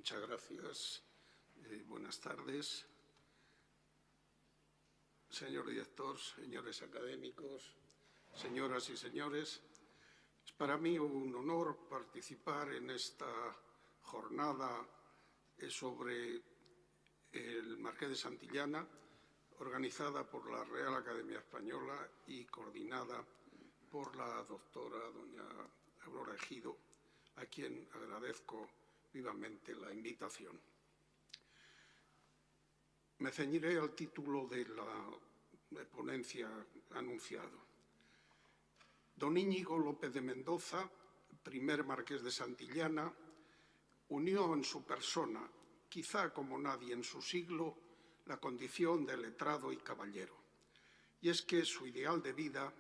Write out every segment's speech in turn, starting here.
Muchas gracias. Buenas tardes. Señor director, señores académicos, señoras y señores, es para mí un honor participar en esta jornada sobre el Marqués de Santillana, organizada por la Real Academia Española y coordinada por la doctora doña Aurora Ejido, a quien agradezco vivamente la invitación. Me ceñiré al título de la ponencia anunciado. Don Íñigo López de Mendoza, primer marqués de Santillana, unió en su persona, quizá como nadie en su siglo, la condición de letrado y caballero. Y es que su ideal de vida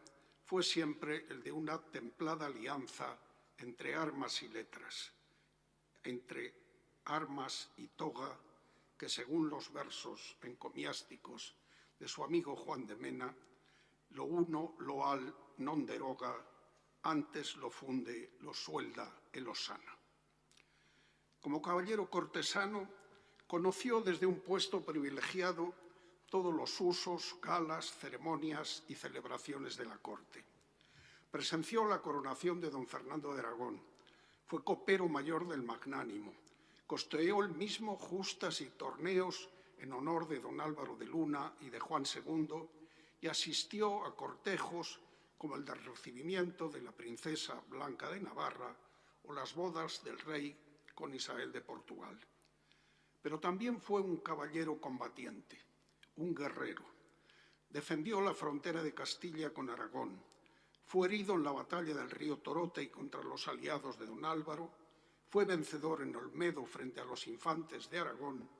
fue siempre el de una templada alianza entre armas y letras, entre armas y toga, que según los versos encomiásticos de su amigo Juan de Mena, lo uno loal non deroga, antes lo funde, lo suelda e lo sana. Como caballero cortesano, conoció desde un puesto privilegiado todos los usos, galas, ceremonias y celebraciones de la corte. Presenció la coronación de don Fernando de Aragón, fue copero mayor del Magnánimo, costeó él mismo justas y torneos en honor de don Álvaro de Luna y de Juan II y asistió a cortejos como el del recibimiento de la princesa Blanca de Navarra o las bodas del rey con Isabel de Portugal. Pero también fue un caballero combatiente, un guerrero. Defendió la frontera de Castilla con Aragón, fue herido en la batalla del río Torote y contra los aliados de don Álvaro, fue vencedor en Olmedo frente a los infantes de Aragón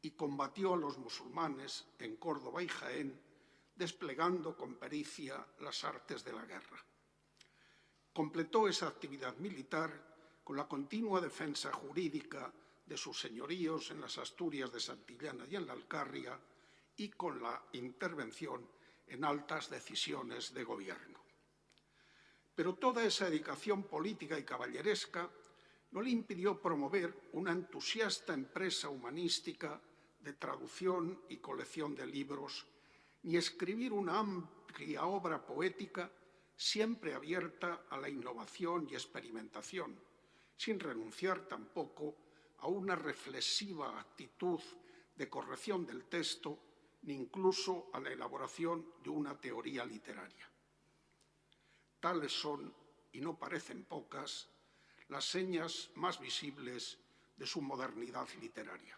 y combatió a los musulmanes en Córdoba y Jaén, desplegando con pericia las artes de la guerra. Completó esa actividad militar con la continua defensa jurídica de sus señoríos en las Asturias de Santillana y en la Alcarria y con la intervención en altas decisiones de gobierno. Pero toda esa dedicación política y caballeresca no le impidió promover una entusiasta empresa humanística de traducción y colección de libros, ni escribir una amplia obra poética siempre abierta a la innovación y experimentación, sin renunciar tampoco a una reflexiva actitud de corrección del texto, ni incluso a la elaboración de una teoría literaria. Tales son, y no parecen pocas, las señas más visibles de su modernidad literaria.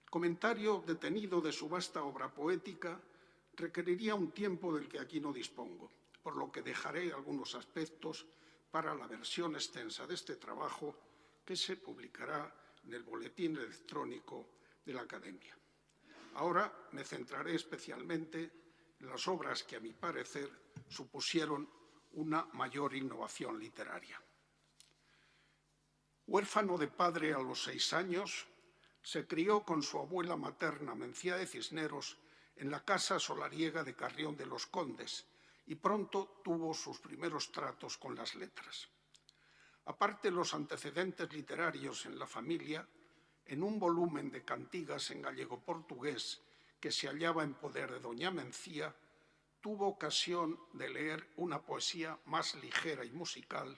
El comentario detenido de su vasta obra poética requeriría un tiempo del que aquí no dispongo, por lo que dejaré algunos aspectos para la versión extensa de este trabajo que se publicará en el boletín electrónico de la Academia. Ahora me centraré especialmente en las obras que, a mi parecer, supusieron una mayor innovación literaria. Huérfano de padre a los 6 años, se crió con su abuela materna, Mencía de Cisneros, en la casa solariega de Carrión de los Condes y pronto tuvo sus primeros tratos con las letras. Aparte de los antecedentes literarios en la familia, en un volumen de cantigas en gallego-portugués que se hallaba en poder de doña Mencía, tuvo ocasión de leer una poesía más ligera y musical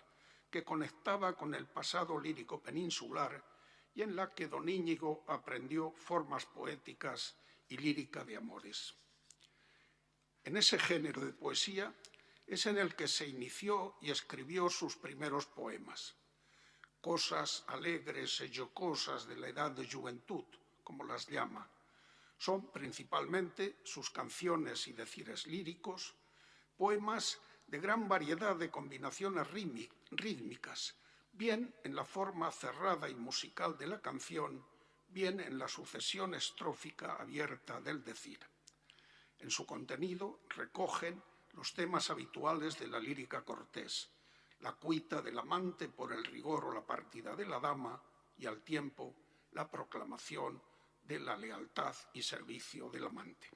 que conectaba con el pasado lírico peninsular y en la que don Íñigo aprendió formas poéticas y lírica de amores. En ese género de poesía es en el que se inició y escribió sus primeros poemas. Cosas alegres y jocosas de la edad de juventud, como las llama. Son principalmente sus canciones y decires líricos, poemas de gran variedad de combinaciones rítmicas, bien en la forma cerrada y musical de la canción, bien en la sucesión estrófica abierta del decir. En su contenido recogen los temas habituales de la lírica cortés, la cuita del amante por el rigor o la partida de la dama y al tiempo la proclamación de la lealtad y servicio del amante.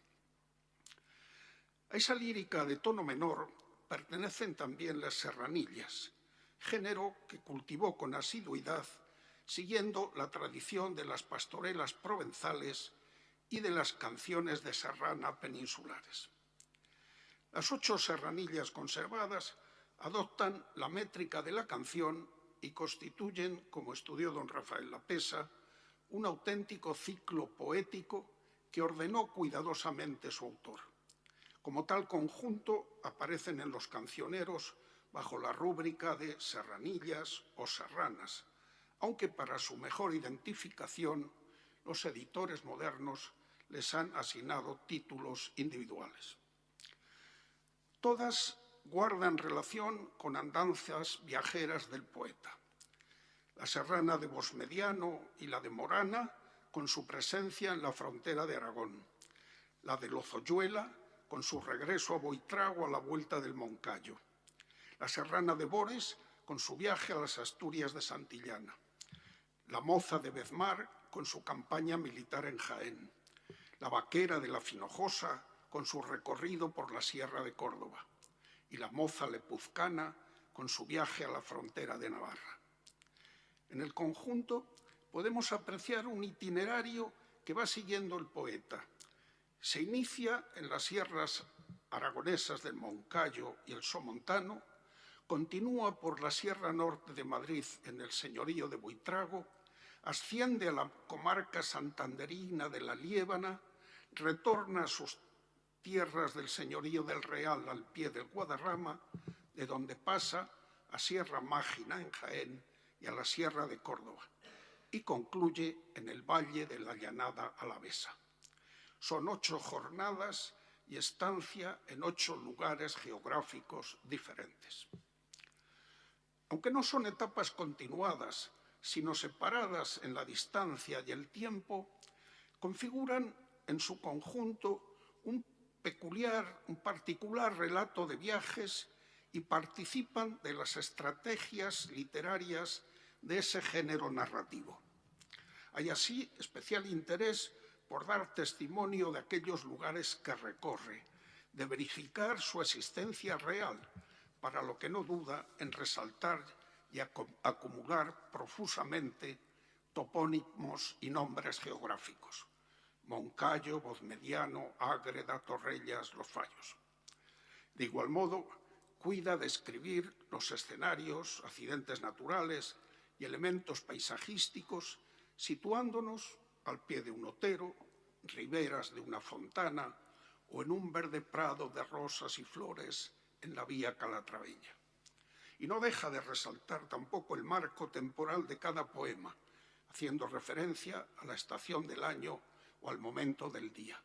A esa lírica de tono menor pertenecen también las serranillas, género que cultivó con asiduidad siguiendo la tradición de las pastorelas provenzales y de las canciones de serrana peninsulares. Las 8 serranillas conservadas adoptan la métrica de la canción y constituyen, como estudió don Rafael Lapesa, un auténtico ciclo poético que ordenó cuidadosamente su autor. Como tal conjunto, aparecen en los cancioneros bajo la rúbrica de serranillas o serranas, aunque para su mejor identificación los editores modernos les han asignado títulos individuales. Todas guardan relación con andanzas viajeras del poeta. La serrana de Bosmediano y la de Morana, con su presencia en la frontera de Aragón. La de Lozoyuela, con su regreso a Boitrago a la vuelta del Moncayo. La serrana de Bores, con su viaje a las Asturias de Santillana. La moza de Bezmar, con su campaña militar en Jaén. La vaquera de la Finojosa, con su recorrido por la Sierra de Córdoba. Y la moza lepuzcana, con su viaje a la frontera de Navarra. En el conjunto podemos apreciar un itinerario que va siguiendo el poeta. Se inicia en las sierras aragonesas del Moncayo y el Somontano, continúa por la Sierra Norte de Madrid en el señorío de Buitrago, asciende a la comarca santanderina de la Liébana, retorna a sus tierras del señorío del Real al pie del Guadarrama, de donde pasa a Sierra Mágina en Jaén y a la Sierra de Córdoba, y concluye en el valle de la Llanada Alavesa. Son 8 jornadas y estancia en 8 lugares geográficos diferentes. Aunque no son etapas continuadas, sino separadas en la distancia y el tiempo, configuran en su conjunto un particular relato de viajes y participan de las estrategias literarias de ese género narrativo. Hay así especial interés por dar testimonio de aquellos lugares que recorre, de verificar su existencia real, para lo que no duda en resaltar y acumular profusamente topónimos y nombres geográficos. Moncayo, Bosmediano, Ágreda, Torrellas, Los Fallos. De igual modo, cuida de escribir los escenarios, accidentes naturales y elementos paisajísticos, situándonos al pie de un otero, riberas de una fontana o en un verde prado de rosas y flores en la vía calatraveña. Y no deja de resaltar tampoco el marco temporal de cada poema, haciendo referencia a la estación del año o al momento del día.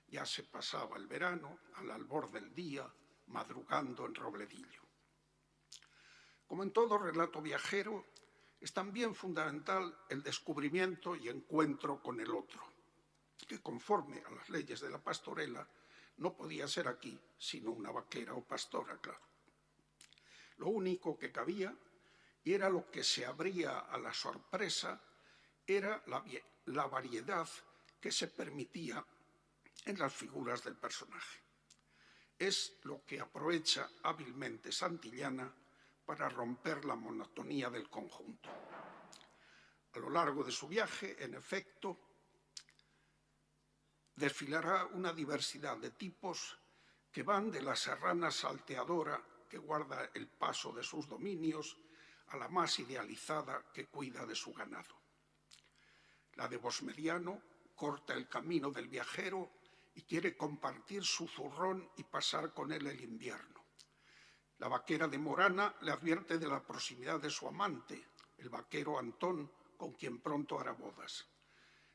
Ya se pasaba el verano, al albor del día, madrugando en Robledillo. Como en todo relato viajero, es también fundamental el descubrimiento y encuentro con el otro, que conforme a las leyes de la pastorela no podía ser aquí sino una vaquera o pastora, claro. Lo único que cabía, y era lo que se abría a la sorpresa, era la variedad que se permitía en las figuras del personaje. Es lo que aprovecha hábilmente Santillana para romper la monotonía del conjunto. A lo largo de su viaje, en efecto, desfilará una diversidad de tipos que van de la serrana salteadora que guarda el paso de sus dominios a la más idealizada que cuida de su ganado. La de Bosmediano corta el camino del viajero y quiere compartir su zurrón y pasar con él el invierno. La vaquera de Morana le advierte de la proximidad de su amante, el vaquero Antón, con quien pronto hará bodas.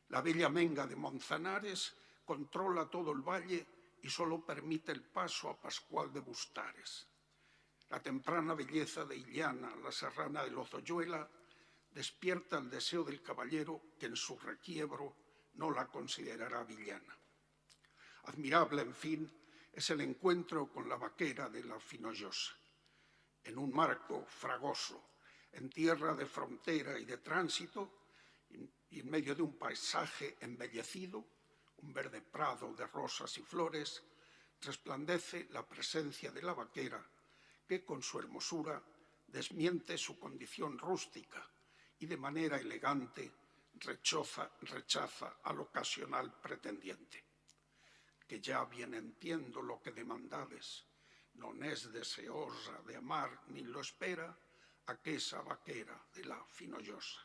La bella Menga de Manzanares controla todo el valle y solo permite el paso a Pascual de Bustares. La temprana belleza de Illana, la serrana de Lozoyuela, despierta el deseo del caballero que en su requiebro no la considerará villana. Admirable, en fin, es el encuentro con la vaquera de la Finojosa. En un marco fragoso, en tierra de frontera y de tránsito, y en medio de un paisaje embellecido, un verde prado de rosas y flores, resplandece la presencia de la vaquera que con su hermosura desmiente su condición rústica y de manera elegante rechaza al ocasional pretendiente. Que ya bien entiendo lo que demandades, non es deseosa de amar ni lo espera aquesa vaquera de la Finollosa.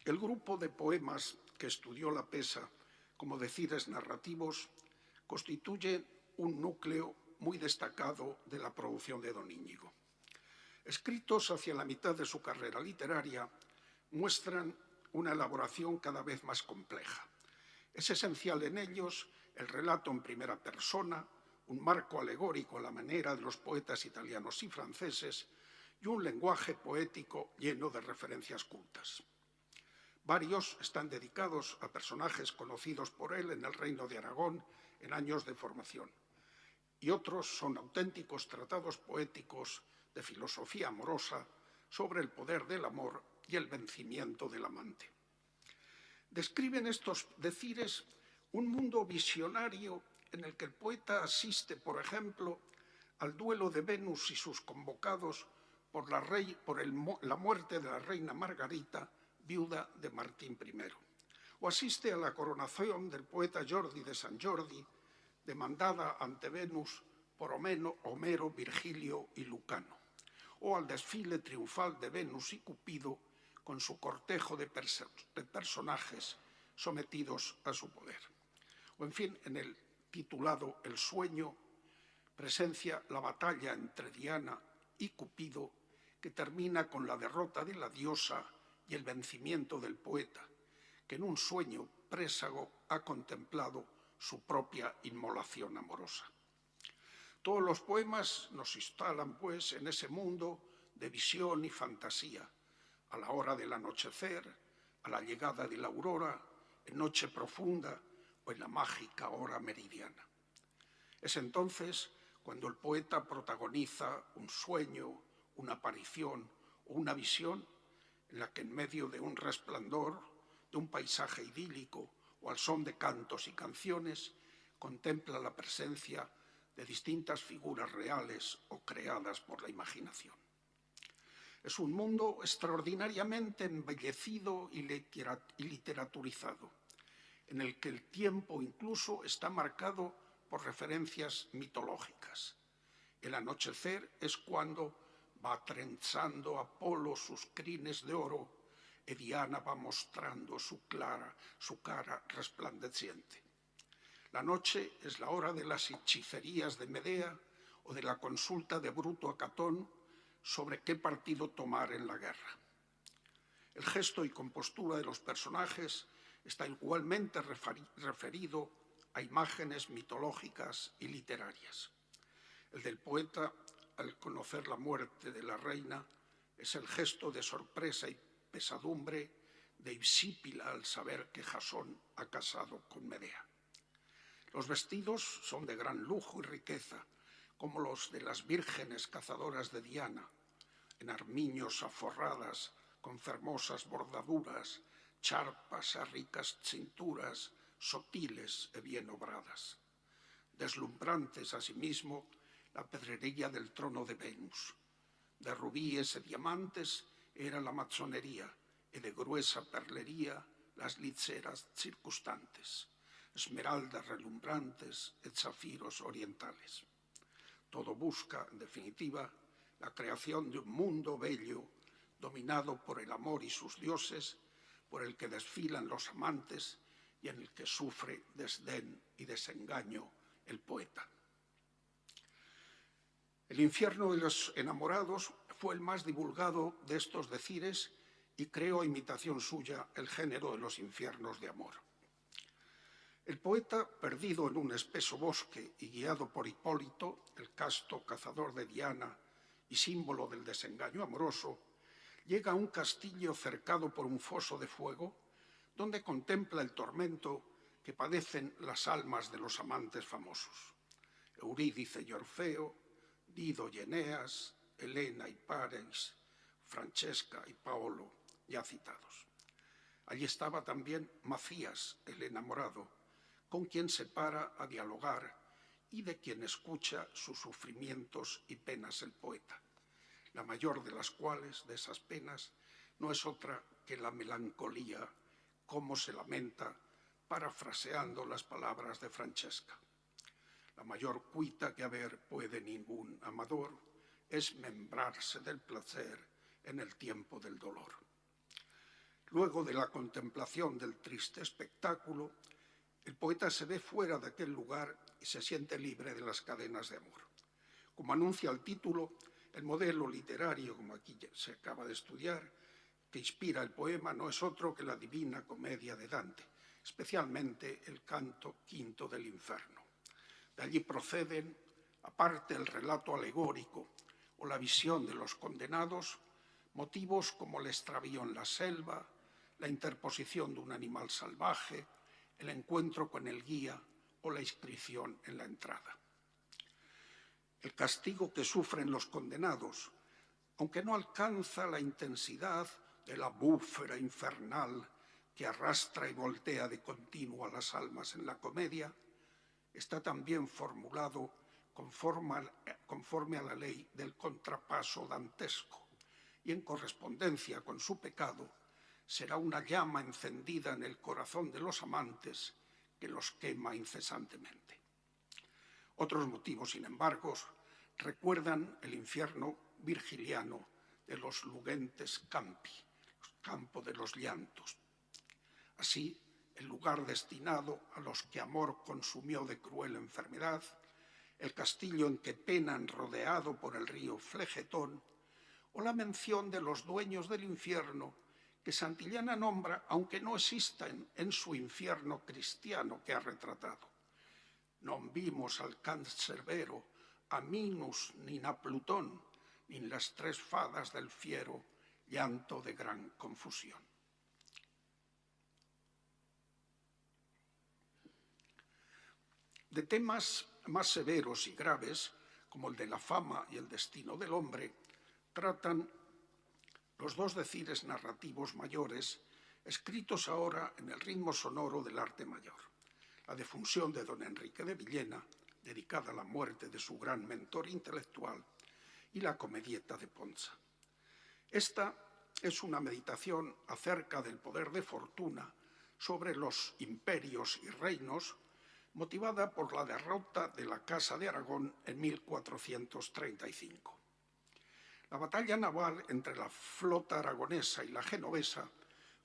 El grupo de poemas que estudió la Pesa como decires narrativos constituye un núcleo muy destacado de la producción de don Íñigo. Escritos hacia la mitad de su carrera literaria, muestran una elaboración cada vez más compleja. Es esencial en ellos el relato en primera persona, un marco alegórico a la manera de los poetas italianos y franceses y un lenguaje poético lleno de referencias cultas. Varios están dedicados a personajes conocidos por él en el Reino de Aragón en años de formación, y otros son auténticos tratados poéticos de filosofía amorosa sobre el poder del amor y el vencimiento del amante. Describen estos decires un mundo visionario en el que el poeta asiste, por ejemplo, al duelo de Venus y sus convocados por la muerte de la reina Margarita, viuda de Martín I, o asiste a la coronación del poeta Jordi de San Jordi, demandada ante Venus por Homero, Virgilio y Lucano, o al desfile triunfal de Venus y Cupido con su cortejo de personajes sometidos a su poder. O, en fin, en el titulado El sueño, presencia la batalla entre Diana y Cupido, que termina con la derrota de la diosa y el vencimiento del poeta, que en un sueño présago ha contemplado su propia inmolación amorosa. Todos los poemas nos instalan, pues, en ese mundo de visión y fantasía, a la hora del anochecer, a la llegada de la aurora, en noche profunda o en la mágica hora meridiana. Es entonces cuando el poeta protagoniza un sueño, una aparición o una visión en la que en medio de un resplandor, de un paisaje idílico o al son de cantos y canciones, contempla la presencia de distintas figuras reales o creadas por la imaginación. Es un mundo extraordinariamente embellecido y literaturizado, en el que el tiempo incluso está marcado por referencias mitológicas. El anochecer es cuando va trenzando Apolo sus crines de oro y Diana va mostrando su cara resplandeciente. La noche es la hora de las hechicerías de Medea o de la consulta de Bruto a Catón sobre qué partido tomar en la guerra. El gesto y compostura de los personajes está igualmente referido a imágenes mitológicas y literarias. El del poeta, al conocer la muerte de la reina, es el gesto de sorpresa y pesadumbre de Hipsípila al saber que Jasón ha casado con Medea. Los vestidos son de gran lujo y riqueza, como los de las vírgenes cazadoras de Diana, en armiños aforradas con fermosas bordaduras, charpas a ricas cinturas, sotiles e bien obradas. Deslumbrantes, asimismo, la pedrería del trono de Venus. De rubíes e diamantes era la masonería, y de gruesa perlería las liceras circunstantes, esmeraldas relumbrantes e zafiros orientales. Todo busca, en definitiva, la creación de un mundo bello, dominado por el amor y sus dioses, por el que desfilan los amantes y en el que sufre desdén y desengaño el poeta. El infierno de los enamorados fue el más divulgado de estos decires y creó a imitación suya el género de los infiernos de amor. El poeta, perdido en un espeso bosque y guiado por Hipólito, el casto cazador de Diana y símbolo del desengaño amoroso, llega a un castillo cercado por un foso de fuego, donde contempla el tormento que padecen las almas de los amantes famosos. Eurídice y Orfeo, Dido y Eneas, Helena y Paris, Francesca y Paolo, ya citados. Allí estaba también Macías, el enamorado, con quien se para a dialogar y de quien escucha sus sufrimientos y penas el poeta, la mayor de las cuales, de esas penas, no es otra que la melancolía, como se lamenta, parafraseando las palabras de Francesca. La mayor cuita que haber puede ningún amador es membrarse del placer en el tiempo del dolor. Luego de la contemplación del triste espectáculo, el poeta se ve fuera de aquel lugar y se siente libre de las cadenas de amor. Como anuncia el título, el modelo literario, como aquí se acaba de estudiar, que inspira el poema no es otro que la Divina Comedia de Dante, especialmente el canto quinto del Inferno. De allí proceden, aparte el relato alegórico o la visión de los condenados, motivos como el extravío en la selva, la interposición de un animal salvaje, el encuentro con el guía o la inscripción en la entrada. El castigo que sufren los condenados, aunque no alcanza la intensidad de la búfera infernal que arrastra y voltea de continuo a las almas en la comedia, está también formulado conforme a la ley del contrapaso dantesco y en correspondencia con su pecado será una llama encendida en el corazón de los amantes que los quema incesantemente. Otros motivos, sin embargo, recuerdan el infierno virgiliano de los Lugentes Campi, campo de los llantos. Así, el lugar destinado a los que amor consumió de cruel enfermedad, el castillo en que penan rodeado por el río Flegetón, o la mención de los dueños del infierno que Santillana nombra, aunque no existen en su infierno cristiano que ha retratado. Non vimos al cancerbero, a Minus, ni a Plutón, ni las tres fadas del fiero, llanto de gran confusión. De temas más severos y graves, como el de la fama y el destino del hombre, tratan los dos decires narrativos mayores escritos ahora en el ritmo sonoro del arte mayor. La defunción de don Enrique de Villena, dedicada a la muerte de su gran mentor intelectual, y la comedieta de Ponza. Esta es una meditación acerca del poder de fortuna sobre los imperios y reinos, motivada por la derrota de la Casa de Aragón en 1435. La batalla naval entre la flota aragonesa y la genovesa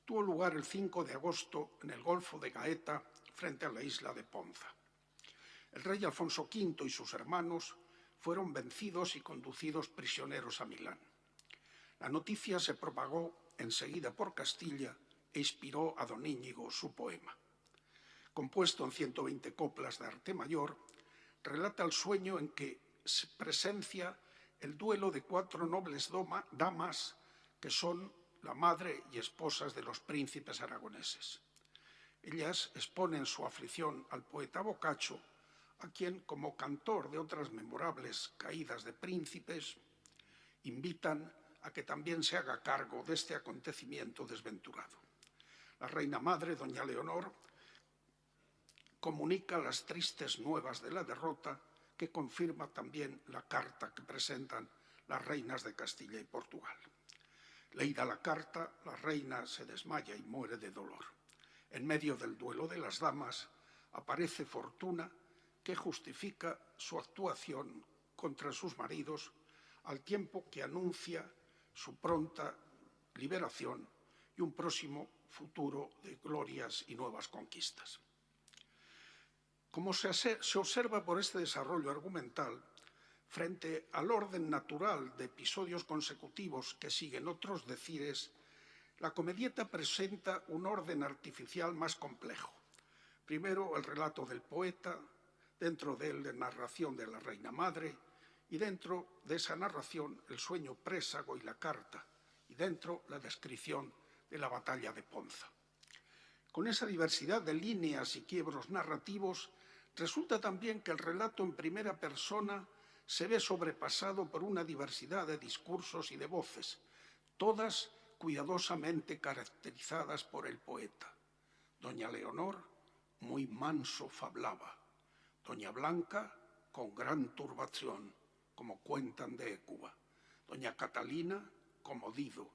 tuvo lugar el 5 de agosto en el Golfo de Gaeta, frente a la isla de Ponza. El rey Alfonso V y sus hermanos fueron vencidos y conducidos prisioneros a Milán. La noticia se propagó enseguida por Castilla e inspiró a don Íñigo su poema. Compuesto en 120 coplas de arte mayor, relata el sueño en que se presencia el duelo de 4 nobles damas que son la madre y esposas de los príncipes aragoneses. Ellas exponen su aflicción al poeta Boccaccio, a quien, como cantor de otras memorables caídas de príncipes, invitan a que también se haga cargo de este acontecimiento desventurado. La reina madre, doña Leonor, comunica las tristes nuevas de la derrota, que confirma también la carta que presentan las reinas de Castilla y Portugal. Leída la carta, la reina se desmaya y muere de dolor. En medio del duelo de las damas aparece Fortuna, que justifica su actuación contra sus maridos, al tiempo que anuncia su pronta liberación y un próximo futuro de glorias y nuevas conquistas. Como se observa por este desarrollo argumental, frente al orden natural de episodios consecutivos que siguen otros decires, la comedieta presenta un orden artificial más complejo. Primero, el relato del poeta, dentro de él la narración de la reina madre, y dentro de esa narración el sueño présago y la carta, y dentro la descripción de la batalla de Ponza. Con esa diversidad de líneas y quiebros narrativos, resulta también que el relato en primera persona se ve sobrepasado por una diversidad de discursos y de voces, todas cuidadosamente caracterizadas por el poeta. Doña Leonor muy manso fablaba, doña Blanca con gran turbación, como cuentan de Écuba, doña Catalina como Dido,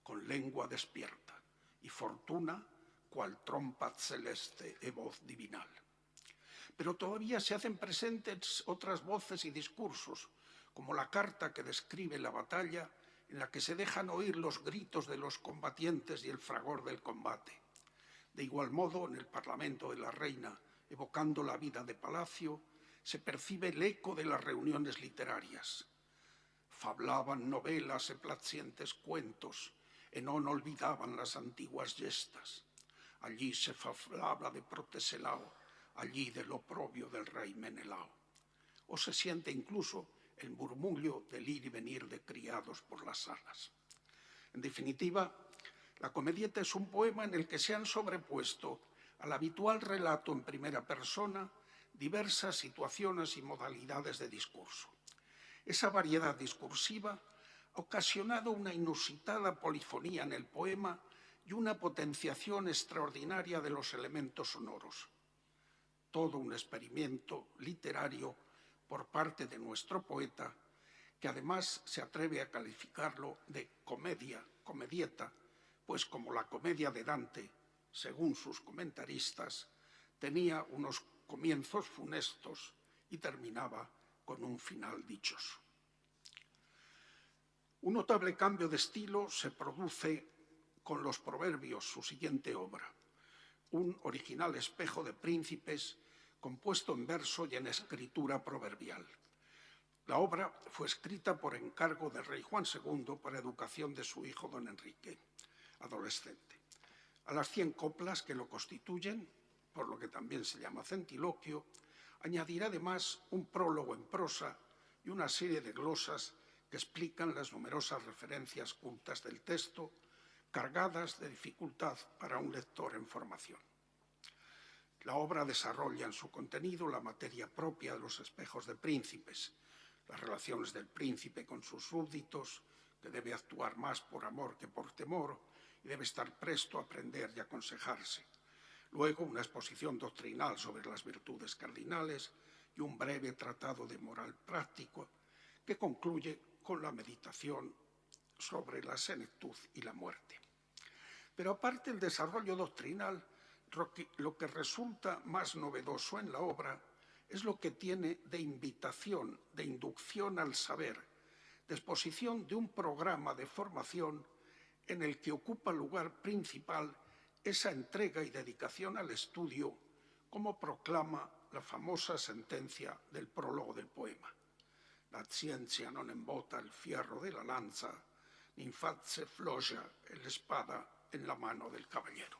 con lengua despierta, y Fortuna cual trompa celeste e voz divinal. Pero todavía se hacen presentes otras voces y discursos, como la carta que describe la batalla, en la que se dejan oír los gritos de los combatientes y el fragor del combate. De igual modo, en el Parlamento de la Reina, evocando la vida de palacio, se percibe el eco de las reuniones literarias. Fablaban novelas e placientes cuentos, e non olvidaban las antiguas gestas. Allí se falaba de Proteselao, allí del oprobio del rey Menelao. O se siente incluso el murmullo del ir y venir de criados por las salas. En definitiva, la comedieta es un poema en el que se han sobrepuesto al habitual relato en primera persona diversas situaciones y modalidades de discurso. Esa variedad discursiva ha ocasionado una inusitada polifonía en el poema y una potenciación extraordinaria de los elementos sonoros. Todo un experimento literario por parte de nuestro poeta, que además se atreve a calificarlo de comedia, comedieta, pues como la comedia de Dante, según sus comentaristas, tenía unos comienzos funestos y terminaba con un final dichoso. Un notable cambio de estilo se produce con los Proverbios, su siguiente obra, un original espejo de príncipes compuesto en verso y en escritura proverbial. La obra fue escrita por encargo del rey Juan II para educación de su hijo don Enrique, adolescente. A las 100 coplas que lo constituyen, por lo que también se llama centiloquio, añadirá además un prólogo en prosa y una serie de glosas que explican las numerosas referencias cultas del texto, cargadas de dificultad para un lector en formación. La obra desarrolla en su contenido la materia propia de los espejos de príncipes, las relaciones del príncipe con sus súbditos, que debe actuar más por amor que por temor y debe estar presto a aprender y aconsejarse. Luego, una exposición doctrinal sobre las virtudes cardinales y un breve tratado de moral práctico que concluye con la meditación sobre la senectud y la muerte. Pero aparte del desarrollo doctrinal, lo que resulta más novedoso en la obra es lo que tiene de invitación, de inducción al saber, de exposición de un programa de formación en el que ocupa lugar principal esa entrega y dedicación al estudio, como proclama la famosa sentencia del prólogo del poema. La ciencia non embota el fierro de la lanza, ni infazze floja l'espada en la mano del caballero.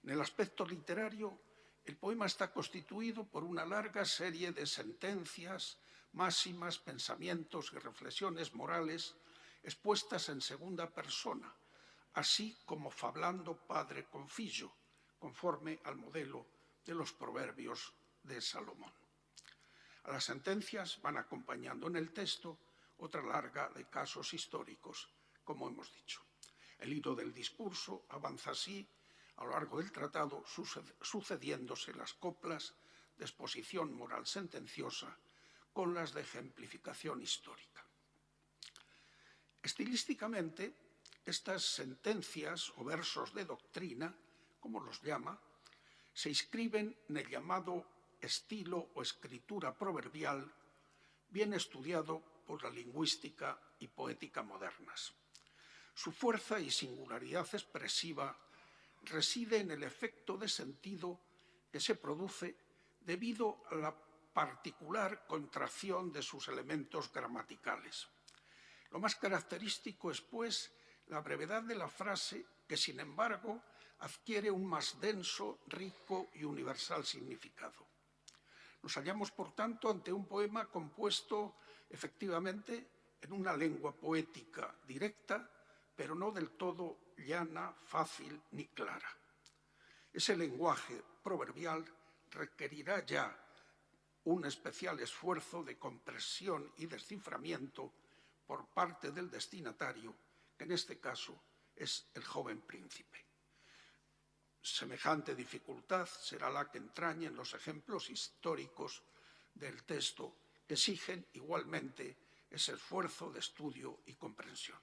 En el aspecto literario, el poema está constituido por una larga serie de sentencias, máximas, pensamientos y reflexiones morales expuestas en segunda persona, así como fablando padre con fillo, conforme al modelo de los proverbios de Salomón. A las sentencias van acompañando en el texto otra larga de casos históricos, como hemos dicho. El hilo del discurso avanza así a lo largo del tratado, sucediéndose las coplas de exposición moral sentenciosa con las de ejemplificación histórica. Estilísticamente, estas sentencias o versos de doctrina, como los llama, se inscriben en el llamado estilo o escritura proverbial, bien estudiado por la lingüística y poética modernas. Su fuerza y singularidad expresiva reside en el efecto de sentido que se produce debido a la particular contracción de sus elementos gramaticales. Lo más característico es, pues, la brevedad de la frase que, sin embargo, adquiere un más denso, rico y universal significado. Nos hallamos, por tanto, ante un poema compuesto, efectivamente, en una lengua poética directa, pero no del todo llana, fácil ni clara. Ese lenguaje proverbial requerirá ya un especial esfuerzo de comprensión y desciframiento por parte del destinatario, que en este caso es el joven príncipe. Semejante dificultad será la que entrañen los ejemplos históricos del texto que exigen igualmente ese esfuerzo de estudio y comprensión.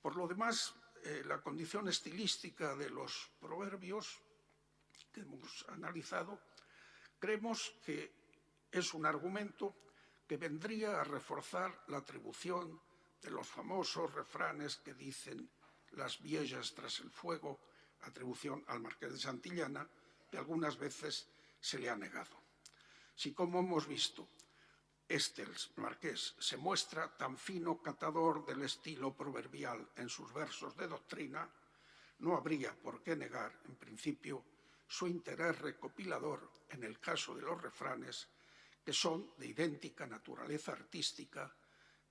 Por lo demás, la condición estilística de los proverbios que hemos analizado, creemos que es un argumento que vendría a reforzar la atribución de los famosos refranes que dicen las viejas tras el fuego, atribución al marqués de Santillana, que algunas veces se le ha negado. Si, como hemos visto, el marqués se muestra tan fino catador del estilo proverbial en sus versos de doctrina, no habría por qué negar, en principio, su interés recopilador en el caso de los refranes, que son de idéntica naturaleza artística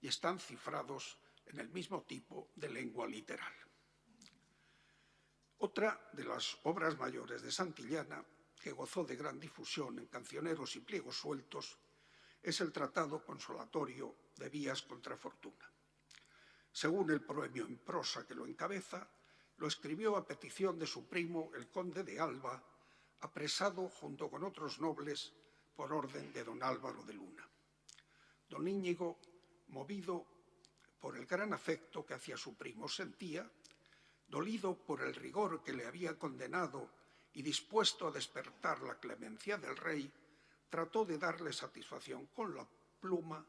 y están cifrados en el mismo tipo de lengua literal. Otra de las obras mayores de Santillana, que gozó de gran difusión en cancioneros y pliegos sueltos, es el Tratado Consolatorio de Vías contra Fortuna. Según el proemio en prosa que lo encabeza, lo escribió a petición de su primo, el conde de Alba, apresado junto con otros nobles por orden de don Álvaro de Luna. Don Íñigo, movido por el gran afecto que hacia su primo sentía, dolido por el rigor que le había condenado y dispuesto a despertar la clemencia del rey, trató de darle satisfacción con la pluma,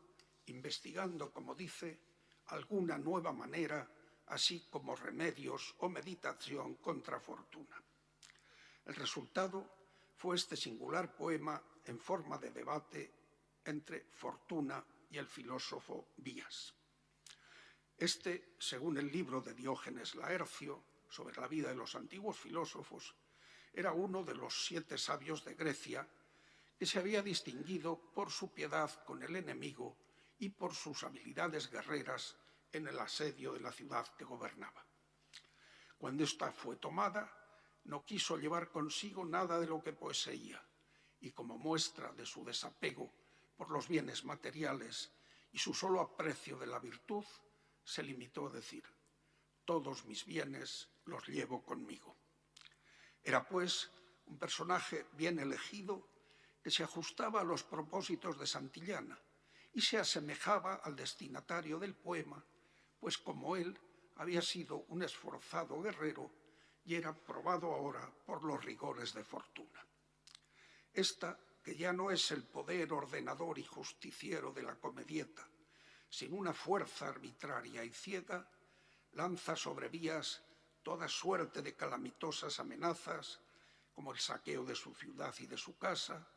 investigando, como dice, alguna nueva manera, así como remedios o meditación contra fortuna. El resultado fue este singular poema en forma de debate entre Fortuna y el filósofo Vías. Este, según el libro de Diógenes Laercio sobre la vida de los antiguos filósofos, era uno de los 7 sabios de Grecia que se había distinguido por su piedad con el enemigo y por sus habilidades guerreras en el asedio de la ciudad que gobernaba. Cuando ésta fue tomada, no quiso llevar consigo nada de lo que poseía, y como muestra de su desapego por los bienes materiales y su solo aprecio de la virtud, se limitó a decir: todos mis bienes los llevo conmigo. Era, pues, un personaje bien elegido que se ajustaba a los propósitos de Santillana y se asemejaba al destinatario del poema, pues como él había sido un esforzado guerrero y era probado ahora por los rigores de fortuna. Esta, que ya no es el poder ordenador y justiciero de la comedieta, sino una fuerza arbitraria y ciega, lanza sobre Vías toda suerte de calamitosas amenazas, como el saqueo de su ciudad y de su casa,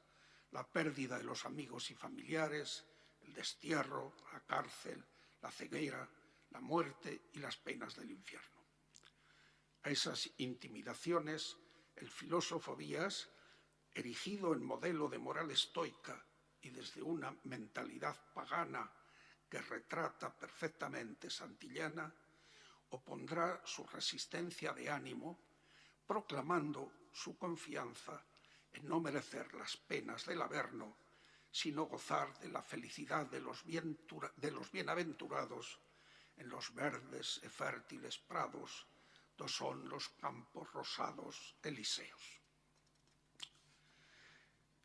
la pérdida de los amigos y familiares, el destierro, la cárcel, la ceguera, la muerte y las penas del infierno. A esas intimidaciones, el filósofo Vías, erigido en modelo de moral estoica y desde una mentalidad pagana que retrata perfectamente Santillana, opondrá su resistencia de ánimo, proclamando su confianza en no merecer las penas del Averno, sino gozar de la felicidad de los bienaventurados en los verdes y fértiles prados, do son los campos rosados elíseos.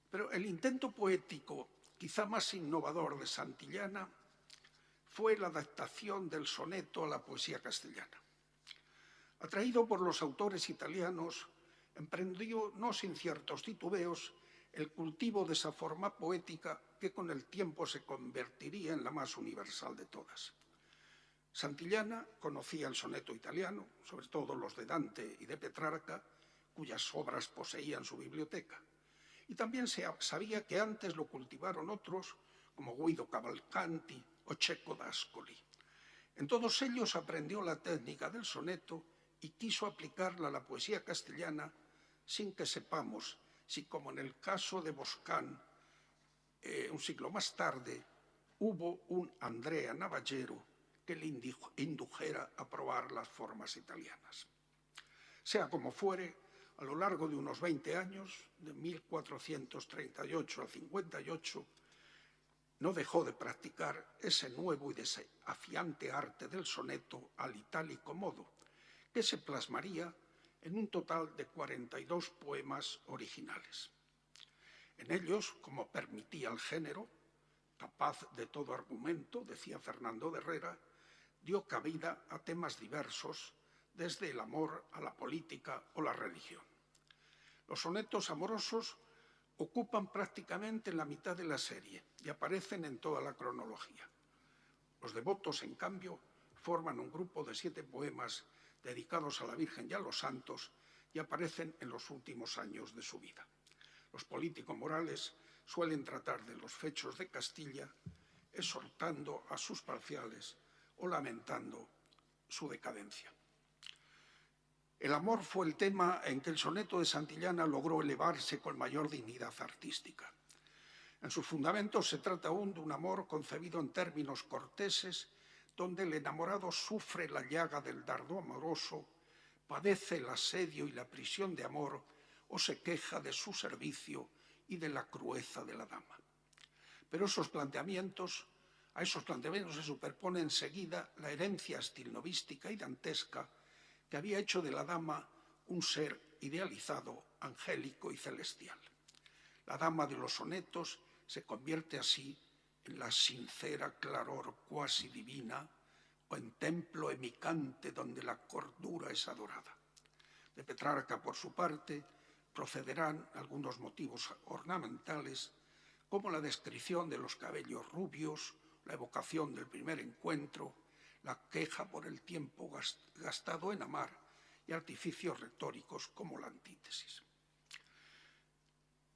Pero el intento poético quizá más innovador de Santillana fue la adaptación del soneto a la poesía castellana. Atraído por los autores italianos, emprendió, no sin ciertos titubeos, el cultivo de esa forma poética que con el tiempo se convertiría en la más universal de todas. Santillana conocía el soneto italiano, sobre todo los de Dante y de Petrarca, cuyas obras poseían su biblioteca. Y también sabía que antes lo cultivaron otros, como Guido Cavalcanti o Cecco d'Ascoli. En todos ellos aprendió la técnica del soneto y quiso aplicarla a la poesía castellana sin que sepamos si, como en el caso de Boscán, un siglo más tarde, hubo un Andrea Navallero que le indujera a probar las formas italianas. Sea como fuere, a lo largo de unos 20 años, de 1438 al 58, no dejó de practicar ese nuevo y desafiante arte del soneto al itálico modo, que se plasmaría en un total de 42 poemas originales. En ellos, como permitía el género, capaz de todo argumento, decía Fernando de Herrera, dio cabida a temas diversos, desde el amor a la política o la religión. Los sonetos amorosos ocupan prácticamente la mitad de la serie y aparecen en toda la cronología. Los devotos, en cambio, forman un grupo de 7 poemas dedicados a la Virgen y a los santos y aparecen en los últimos años de su vida. Los político-morales suelen tratar de los fechos de Castilla, exhortando a sus parciales o lamentando su decadencia. El amor fue el tema en que el soneto de Santillana logró elevarse con mayor dignidad artística. En sus fundamentos se trata aún de un amor concebido en términos corteses, donde el enamorado sufre la llaga del dardo amoroso, padece el asedio y la prisión de amor o se queja de su servicio y de la crueza de la dama. Pero a esos planteamientos se superpone enseguida la herencia stilnovística y dantesca que había hecho de la dama un ser idealizado, angélico y celestial. La dama de los sonetos se convierte así en la sincera claror cuasi divina o en templo emicante donde la cordura es adorada. De Petrarca, por su parte, procederán algunos motivos ornamentales, como la descripción de los cabellos rubios, la evocación del primer encuentro, la queja por el tiempo gastado en amar y artificios retóricos como la antítesis.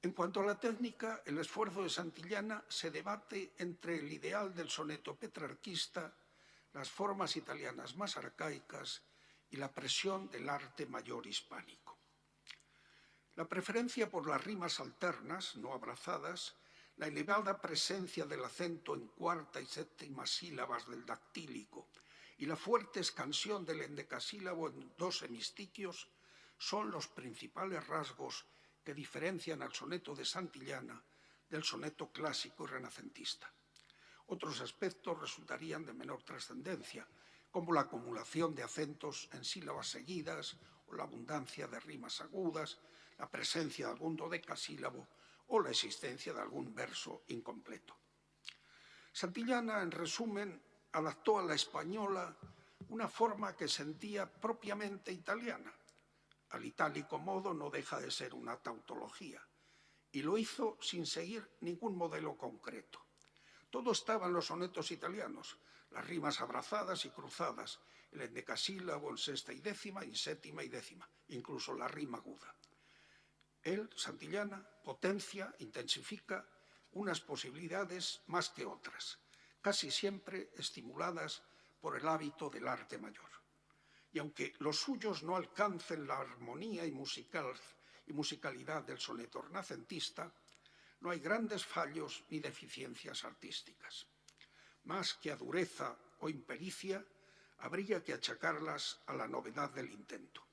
En cuanto a la técnica, el esfuerzo de Santillana se debate entre el ideal del soneto petrarquista, las formas italianas más arcaicas y la presión del arte mayor hispánico. La preferencia por las rimas alternas, no abrazadas, la elevada presencia del acento en cuarta y séptima sílabas del dactílico y la fuerte escansión del endecasílabo en 2 hemistiquios son los principales rasgos que diferencian al soneto de Santillana del soneto clásico y renacentista. Otros aspectos resultarían de menor trascendencia, como la acumulación de acentos en sílabas seguidas o la abundancia de rimas agudas, la presencia de algún dodecasílabo o la existencia de algún verso incompleto. Santillana, en resumen, adaptó a la española una forma que sentía propiamente italiana. Al itálico modo no deja de ser una tautología, y lo hizo sin seguir ningún modelo concreto. Todo estaba en los sonetos italianos, las rimas abrazadas y cruzadas, el endecasílabo en sexta y décima, en séptima y décima, incluso la rima aguda. Él, Santillana, potencia, intensifica unas posibilidades más que otras, casi siempre estimuladas por el hábito del arte mayor. Y aunque los suyos no alcancen la armonía y musicalidad del soneto renacentista, no hay grandes fallos ni deficiencias artísticas. Más que a dureza o impericia, habría que achacarlas a la novedad del intento.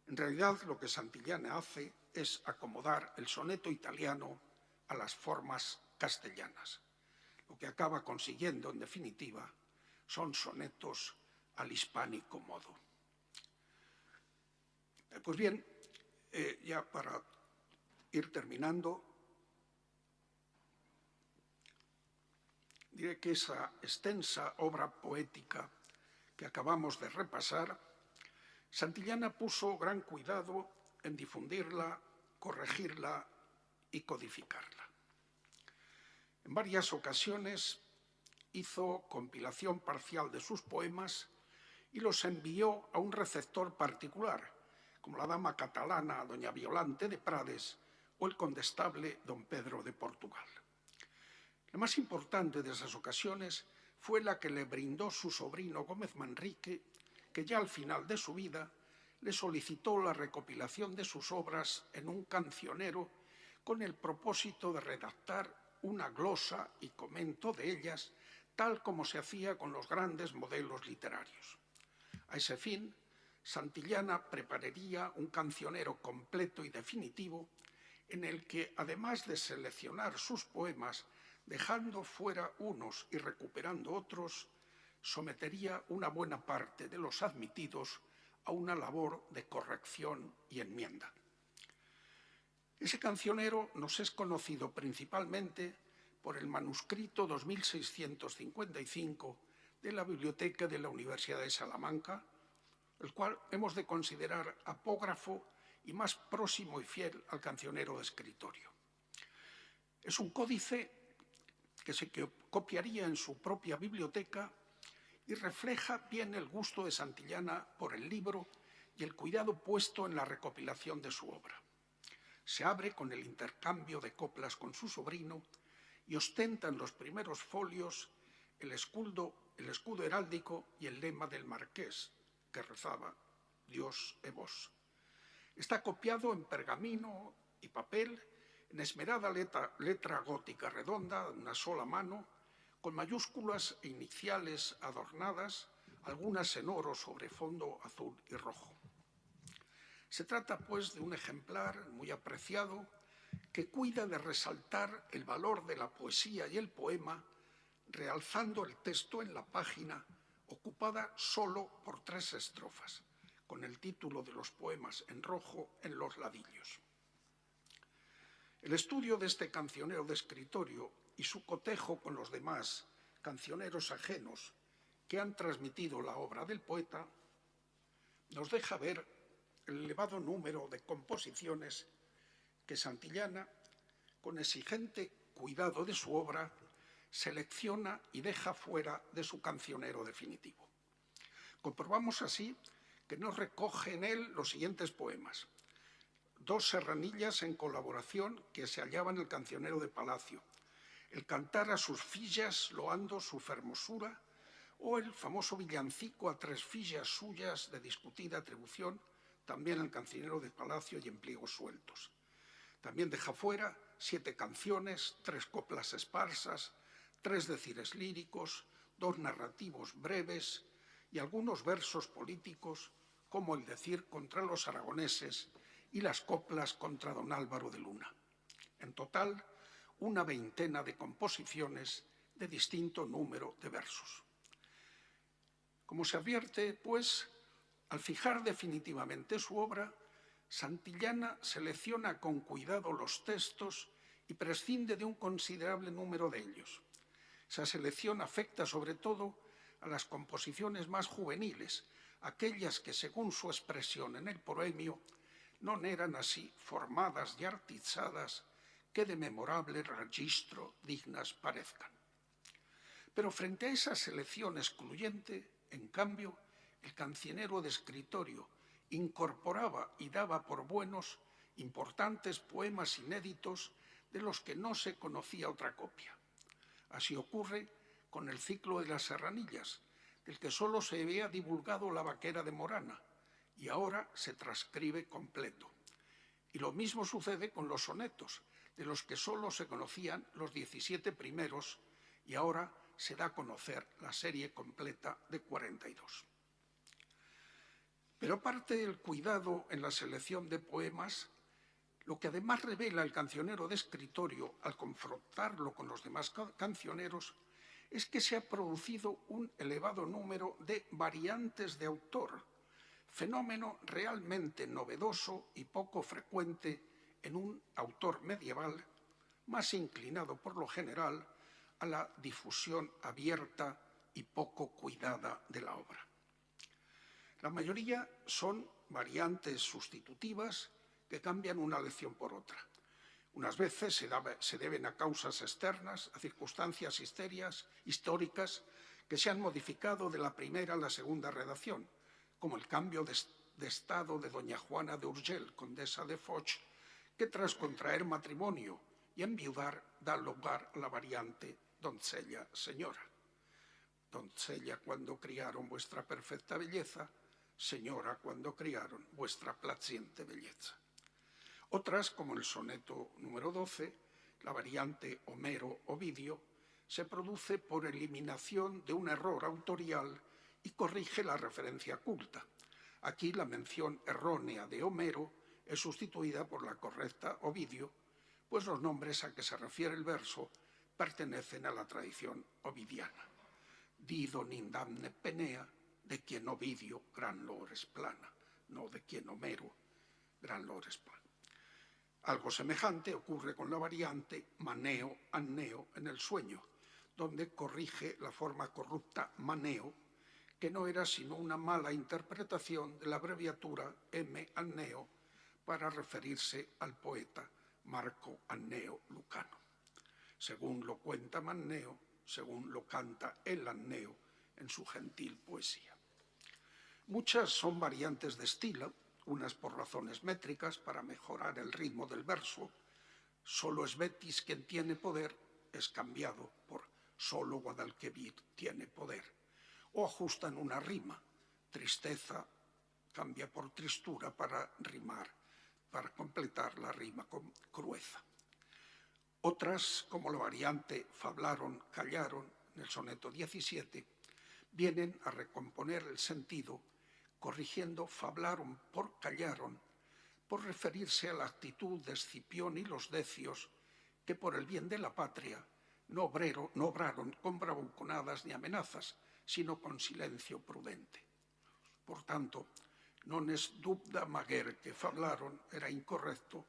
En realidad, lo que Santillana hace es acomodar el soneto italiano a las formas castellanas. Lo que acaba consiguiendo, en definitiva, son sonetos al hispánico modo. Pues bien, ya para ir terminando, diré que esa extensa obra poética que acabamos de repasar, Santillana puso gran cuidado en difundirla, corregirla y codificarla. En varias ocasiones hizo compilación parcial de sus poemas y los envió a un receptor particular, como la dama catalana doña Violante de Prades o el condestable don Pedro de Portugal. La más importante de esas ocasiones fue la que le brindó su sobrino Gómez Manrique, que ya al final de su vida le solicitó la recopilación de sus obras en un cancionero con el propósito de redactar una glosa y comento de ellas, tal como se hacía con los grandes modelos literarios. A ese fin, Santillana prepararía un cancionero completo y definitivo en el que, además de seleccionar sus poemas, dejando fuera unos y recuperando otros, sometería una buena parte de los admitidos a una labor de corrección y enmienda. Ese cancionero nos es conocido principalmente por el manuscrito 2655 de la Biblioteca de la Universidad de Salamanca, el cual hemos de considerar apógrafo y más próximo y fiel al cancionero de escritorio. Es un códice que se copiaría en su propia biblioteca y refleja bien el gusto de Santillana por el libro y el cuidado puesto en la recopilación de su obra. Se abre con el intercambio de coplas con su sobrino y ostenta en los primeros folios el escudo heráldico y el lema del marqués, que rezaba «Dios e vos». Está copiado en pergamino y papel, en esmerada letra gótica redonda, de una sola mano, con mayúsculas e iniciales adornadas, algunas en oro sobre fondo azul y rojo. Se trata, pues, de un ejemplar muy apreciado que cuida de resaltar el valor de la poesía y el poema, realzando el texto en la página ocupada solo por 3 estrofas, con el título de los poemas en rojo en los ladillos. El estudio de este cancionero de escritorio y su cotejo con los demás cancioneros ajenos que han transmitido la obra del poeta nos deja ver el elevado número de composiciones que Santillana, con exigente cuidado de su obra, selecciona y deja fuera de su cancionero definitivo. Comprobamos así que no recoge en él los siguientes poemas: 2 serranillas en colaboración que se hallaban en el cancionero de Palacio, el cantar a sus fillas loando su fermosura, o el famoso villancico a 3 fillas suyas de discutida atribución, también en el cancionero de Palacio y en pliegos sueltos. También deja fuera 7 canciones, 3 coplas esparsas, 3 decires líricos, 2 narrativos breves y algunos versos políticos, como el decir contra los aragoneses y las coplas contra don Álvaro de Luna. En total, una veintena de composiciones de distinto número de versos. Como se advierte, pues, al fijar definitivamente su obra, Santillana selecciona con cuidado los textos y prescinde de un considerable número de ellos. Esa selección afecta sobre todo a las composiciones más juveniles, aquellas que, según su expresión en el proemio, non eran así formadas y artizadas que de memorable registro dignas parezcan. Pero frente a esa selección excluyente, en cambio, el cancionero de escritorio incorporaba y daba por buenos importantes poemas inéditos de los que no se conocía otra copia. Así ocurre con el ciclo de las serranillas, del que solo se había divulgado la vaquera de Morana, y ahora se transcribe completo. Y lo mismo sucede con los sonetos, de los que solo se conocían los 17 primeros, y ahora se da a conocer la serie completa de 42. Pero aparte del cuidado en la selección de poemas, lo que además revela el cancionero de escritorio al confrontarlo con los demás cancioneros es que se ha producido un elevado número de variantes de autor, fenómeno realmente novedoso y poco frecuente en un autor medieval, más inclinado por lo general a la difusión abierta y poco cuidada de la obra. La mayoría son variantes sustitutivas que cambian una lección por otra. Unas veces se deben a causas externas, a circunstancias históricas que se han modificado de la primera a la segunda redacción, como el cambio de estado de doña Juana de Urgell, condesa de Foix, que tras contraer matrimonio y enviudar da lugar a la variante doncella señora. Doncella cuando criaron vuestra perfecta belleza, señora cuando criaron vuestra placiente belleza. Otras, como el soneto número 12, la variante Homero-Ovidio, se produce por eliminación de un error autorial y corrige la referencia culta. Aquí la mención errónea de Homero es sustituida por la correcta Ovidio, pues los nombres a que se refiere el verso pertenecen a la tradición ovidiana. Dido nindamne penea, de quien Ovidio gran lor es plana, no de quien Homero gran lor es plana. Algo semejante ocurre con la variante maneo-anneo en el sueño, donde corrige la forma corrupta maneo, que no era sino una mala interpretación de la abreviatura M-anneo para referirse al poeta Marco Anneo Lucano. Según lo cuenta Manneo, según lo canta el Anneo en su gentil poesía. Muchas son variantes de estilo, unas por razones métricas para mejorar el ritmo del verso. Solo es Betis quien tiene poder, es cambiado por solo Guadalquivir tiene poder. O ajustan una rima, tristeza cambia por tristura para rimar, para completar la rima con crueza. Otras, como la variante fablaron, callaron, en el soneto 17, vienen a recomponer el sentido, corrigiendo fablaron por callaron, por referirse a la actitud de Escipión y los decios, que por el bien de la patria no obraron con bravuconadas ni amenazas, sino con silencio prudente. Por tanto, non es dubda maguer que fablaron era incorrecto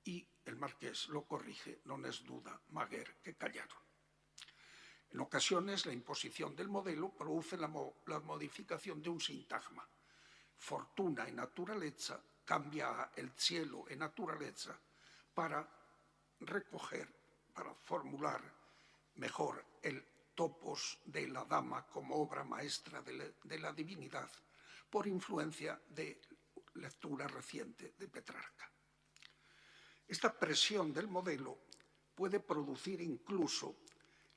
y el marqués lo corrige, non es duda maguer que callaron. En ocasiones, la imposición del modelo produce la modificación de un sintagma. Fortuna y naturaleza cambia el cielo en naturaleza para recoger, para formular mejor el topos de la dama como obra maestra de la divinidad por influencia de lectura reciente de Petrarca. Esta presión del modelo puede producir incluso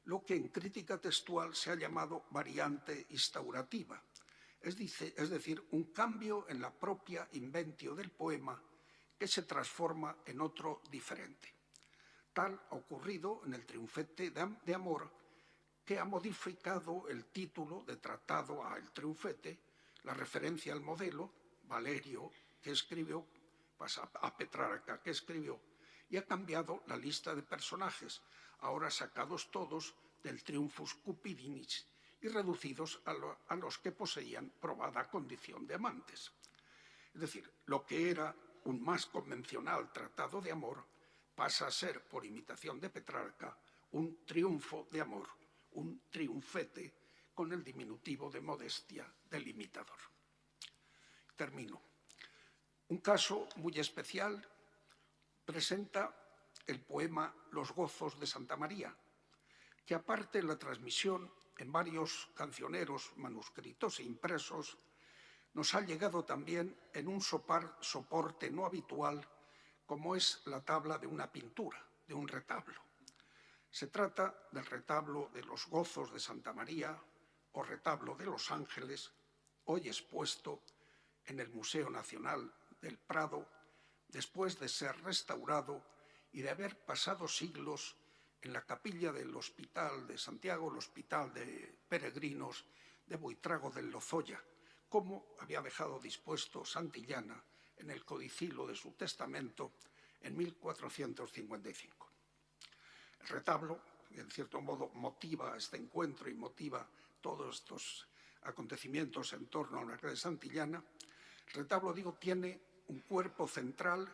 lo que en crítica textual se ha llamado variante instaurativa, es decir, un cambio en la propia inventio del poema que se transforma en otro diferente. Tal ha ocurrido en el Triunfete de Amor, que ha modificado el título de tratado a El Triunfete, la referencia al modelo, Valerio, que escribió, pasa a Petrarca, que escribió, y ha cambiado la lista de personajes, ahora sacados todos del Triunfus Cupidinis y reducidos a los que poseían probada condición de amantes. Es decir, lo que era un más convencional tratado de amor pasa a ser, por imitación de Petrarca, un triunfo de amor, un triunfete con el diminutivo de modestia del imitador. Termino. Un caso muy especial presenta el poema Los gozos de Santa María, que aparte de la transmisión en varios cancioneros manuscritos e impresos, nos ha llegado también en un soporte no habitual, como es la tabla de una pintura, de un retablo. Se trata del retablo de los gozos de Santa María o retablo de los Ángeles, hoy expuesto en el Museo Nacional del Prado, después de ser restaurado y de haber pasado siglos en la capilla del Hospital de Santiago, el Hospital de Peregrinos de Buitrago del Lozoya, como había dejado dispuesto Santillana en el codicilo de su testamento en 1455. El retablo, en cierto modo, motiva este encuentro y motiva todos estos acontecimientos en torno a la Cruz de Santillana. El retablo, digo, tiene un cuerpo central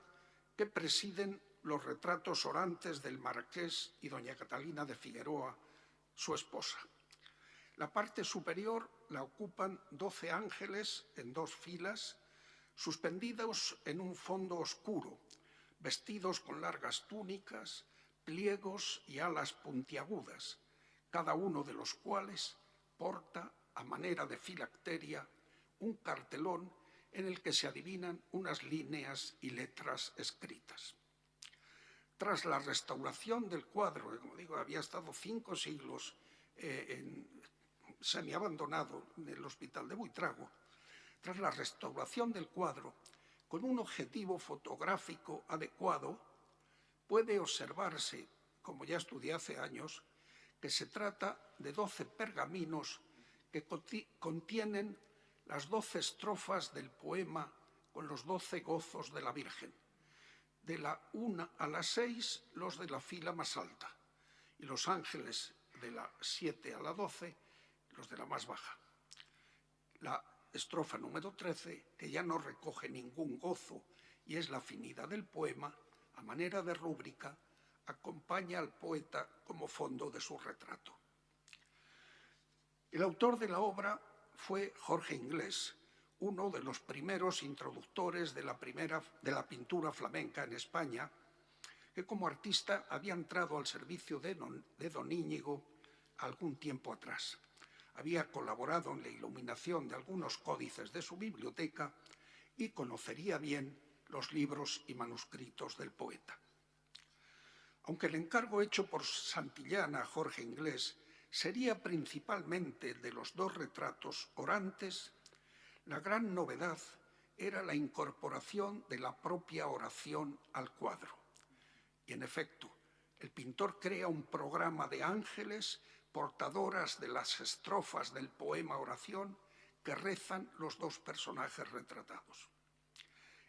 que presiden los retratos orantes del marqués y doña Catalina de Figueroa, su esposa. La parte superior la ocupan 12 ángeles en 2 filas, suspendidos en un fondo oscuro, vestidos con largas túnicas, pliegos y alas puntiagudas, cada uno de los cuales porta, a manera de filacteria, un cartelón en el que se adivinan unas líneas y letras escritas. Tras la restauración del cuadro, que como digo, había estado 5 siglos semiabandonado en el Hospital de Buitrago, tras la restauración del cuadro, con un objetivo fotográfico adecuado, puede observarse, como ya estudié hace años, que se trata de 12 pergaminos que contienen las 12 estrofas del poema con los 12 gozos de la Virgen. De la 1 a la 6, los de la fila más alta, y los ángeles de la 7 a la 12, los de la más baja. La estrofa número 13, que ya no recoge ningún gozo y es la finida del poema, a manera de rúbrica, acompaña al poeta como fondo de su retrato. El autor de la obra fue Jorge Inglés, uno de los primeros introductores de la pintura flamenca en España, que como artista había entrado al servicio de don Íñigo algún tiempo atrás. Había colaborado en la iluminación de algunos códices de su biblioteca y conocería bien los libros y manuscritos del poeta. Aunque el encargo hecho por Santillana a Jorge Inglés sería principalmente de los dos retratos orantes, la gran novedad era la incorporación de la propia oración al cuadro. Y en efecto, el pintor crea un programa de ángeles portadoras de las estrofas del poema Oración que rezan los dos personajes retratados.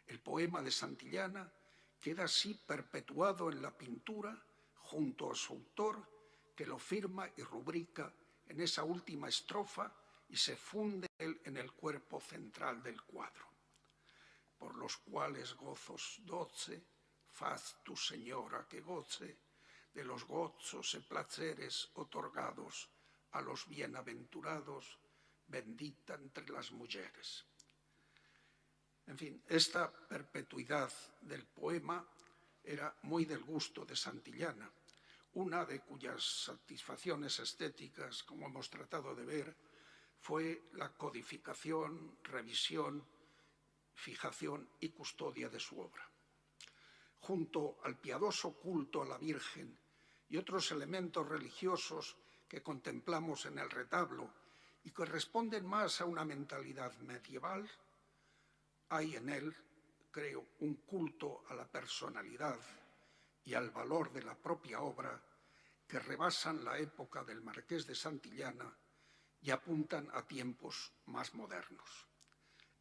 El poema de Santillana queda así perpetuado en la pintura junto a su autor, que lo firma y rubrica en esa última estrofa y se funde en el cuerpo central del cuadro. Por los cuales gozos doce, faz tu señora que goce de los gozos y placeres otorgados a los bienaventurados, bendita entre las mujeres. En fin, esta perpetuidad del poema era muy del gusto de Santillana, una de cuyas satisfacciones estéticas, como hemos tratado de ver, fue la codificación, revisión, fijación y custodia de su obra. Junto al piadoso culto a la Virgen y otros elementos religiosos que contemplamos en el retablo y que responden más a una mentalidad medieval, hay en él, creo, un culto a la personalidad y al valor de la propia obra que rebasan la época del Marqués de Santillana y apuntan a tiempos más modernos.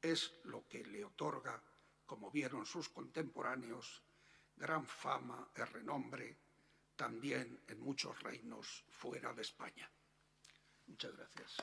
Es lo que le otorga, como vieron sus contemporáneos, gran fama y renombre también en muchos reinos fuera de España. Muchas gracias.